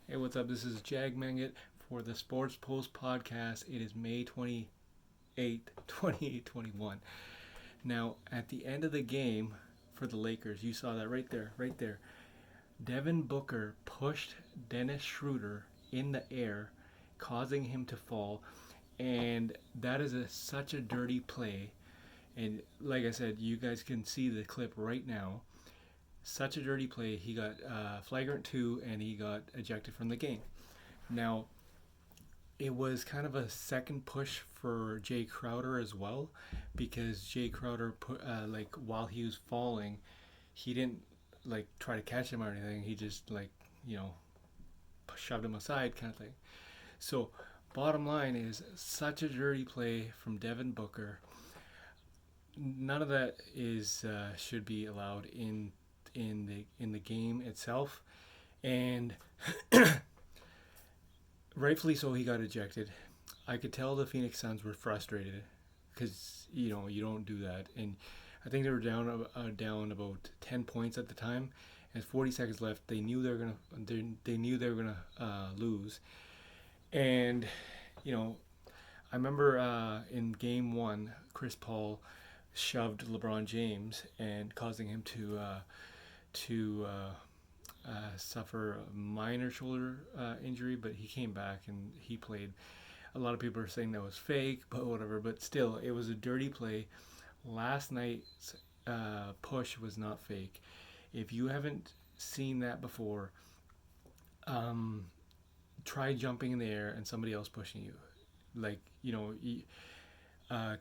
Hey, what's up? This is Jag Manget for the Sports Post Podcast. It is May 28th, 2021. Now, at the end of the game for the Lakers, you saw that right there, right there. Devin Booker pushed Dennis Schroeder in the air, causing him to fall. And that is such a dirty play. And like I said, you guys can see the clip right now. Such a dirty play. He got flagrant 2 and he got ejected from the game. Now, it was kind of a second push for Jay Crowder as well, because Jay Crowder put while he was falling, he didn't try to catch him or anything. He just shoved him aside kind of thing. So, bottom line is such a dirty play from Devin Booker. None of that is should be allowed in the game itself, and rightfully so, he got ejected. I could tell the Phoenix Suns were frustrated because you don't do that, and I think they were down about 10 points at the time, and 40 seconds left. They knew they were gonna lose, and I remember in Game 1, Chris Paul shoved LeBron James and causing him to suffer a minor shoulder injury, but he came back and he played. A lot of people are saying that was fake, but whatever. But still, it was a dirty play. Last night's push was not fake. If you haven't seen that before, try jumping in the air and somebody else pushing you.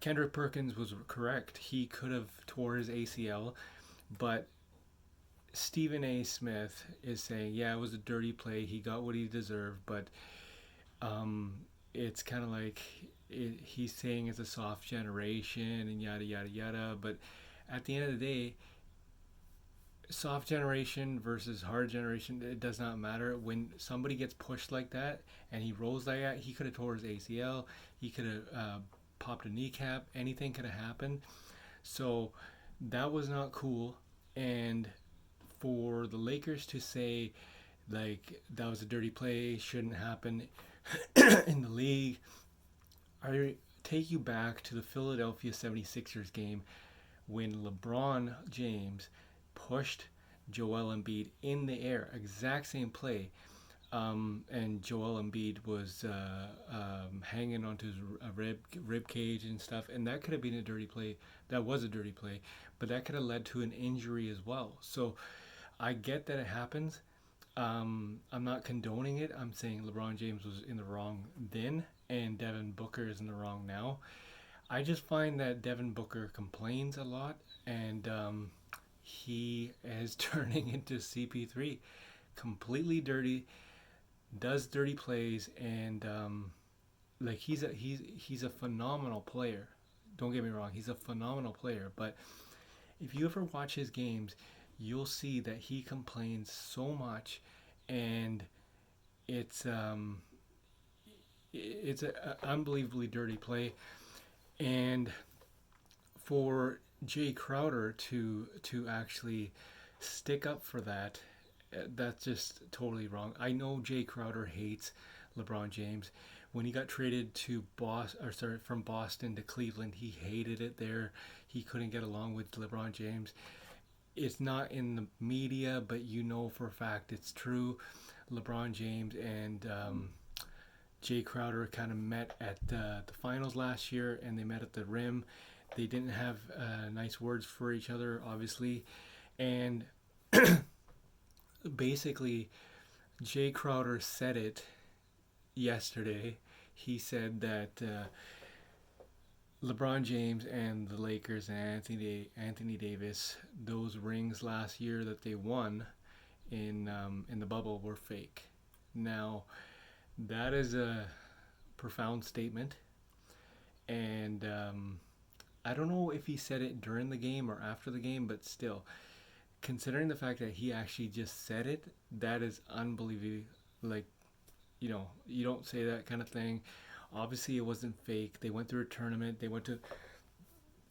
Kendrick Perkins was correct. He could have tore his ACL, but Stephen A. Smith is saying, yeah, it was a dirty play. He got what he deserved, but it's kind of like he's saying it's a soft generation and yada, yada, yada. But at the end of the day, soft generation versus hard generation, it does not matter. When somebody gets pushed like that and he rolls like that, he could have tore his ACL. He could have popped a kneecap. Anything could have happened. So that was not cool. And for the Lakers to say that was a dirty play, shouldn't happen in the league, I take you back to the Philadelphia 76ers game when LeBron James pushed Joel Embiid in the air, exact same play, and Joel Embiid was hanging onto his rib cage and stuff, and that could have been a dirty play. That was a dirty play, but that could have led to an injury as well. So I get that it happens. I'm not condoning it. I'm saying LeBron James was in the wrong then, and Devin Booker is in the wrong now. I just find that Devin Booker complains a lot, and he is turning into CP3, completely dirty, does dirty plays, and he's a phenomenal player. Don't get me wrong, he's a phenomenal player. But if you ever watch his games, you'll see that he complains so much, and it's an unbelievably dirty play. And for Jay Crowder to actually stick up for that, that's just totally wrong. I know Jay Crowder hates LeBron James. When he got traded to from Boston to Cleveland, he hated it there. He couldn't get along with LeBron James. It's not in the media, but you know for a fact it's true. LeBron James and Jay Crowder kind of met at the finals last year, and they met at the rim. They didn't have nice words for each other, obviously. And basically, Jay Crowder said it yesterday. He said that LeBron James and the Lakers and Anthony Davis, those rings last year that they won in the bubble were fake. Now, that is a profound statement, and I don't know if he said it during the game or after the game, but still, considering the fact that he actually just said it, that is unbelievable. You don't say that kind of thing. Obviously, it wasn't fake. They went through a tournament. They went through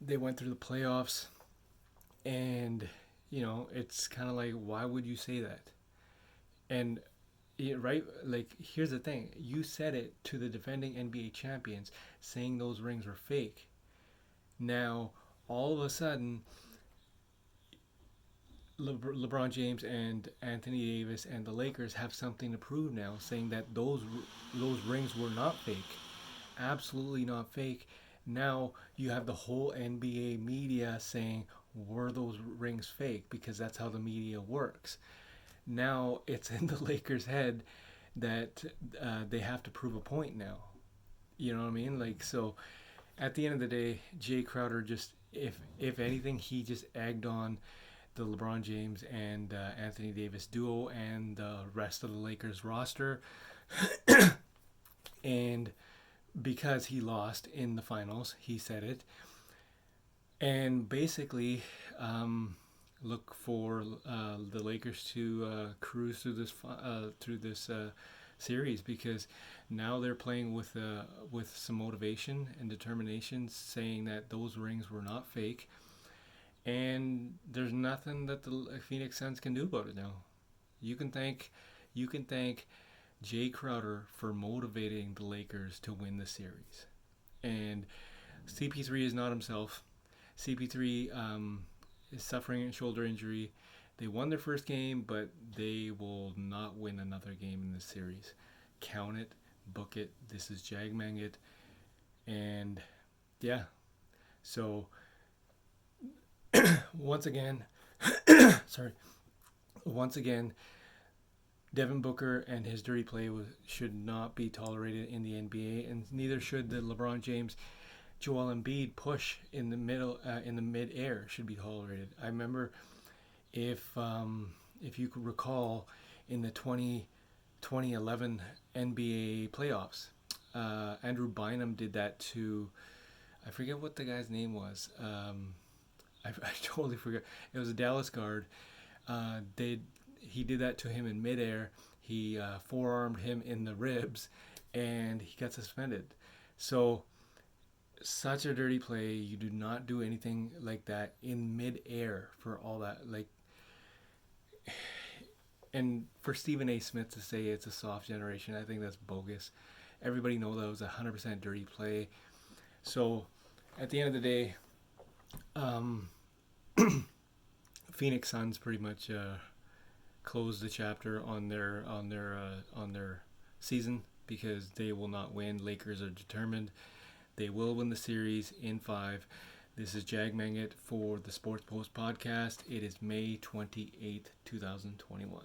the playoffs, and it's kind of like, why would you say that? And Yeah, right? Like, here's the thing. You said it to the defending NBA champions, saying those rings were fake. Now, all of a sudden, LeBron James and Anthony Davis and the Lakers have something to prove now, saying that those rings were not fake, absolutely not fake. Now you have the whole NBA media saying, were those rings fake? Because that's how the media works. Now it's in the Lakers' head that they have to prove a point now. You know what I mean? Like, so at the end of the day, Jay Crowder just, if anything, he just egged on the LeBron James and Anthony Davis duo and the rest of the Lakers roster. And because he lost in the finals, he said it. And basically, look for the Lakers to cruise through this series, because now they're playing with some motivation and determination, saying that those rings were not fake, and there's nothing that the Phoenix Suns can do about it now. You can thank Jay Crowder for motivating the Lakers to win the series. And CP3 is not himself. CP3 is suffering a shoulder injury. They won their first game, but they will not win another game in this series. Count it, book it. This is Jagmang it. And yeah, so once again, once again, Devin Booker and his dirty play should not be tolerated in the NBA, and neither should the LeBron James, Joel Embiid push in the mid-air should be tolerated. I remember, if you could recall, in the 2011 NBA playoffs, Andrew Bynum did that to, I forget what the guy's name was. I totally forget. It was a Dallas guard. He did that to him in midair. He forearmed him in the ribs, and he got suspended. So, such a dirty play. You do not do anything like that in midair for all that. Like, and for Stephen A. Smith to say it's a soft generation, I think that's bogus. Everybody knows that was a 100% dirty play. So, at the end of the day, Phoenix Suns pretty much closed the chapter on their season, because they will not win. Lakers are determined. They will win the series in 5. This is Jagmang it for the Sports Post podcast. It is May 28th, 2021.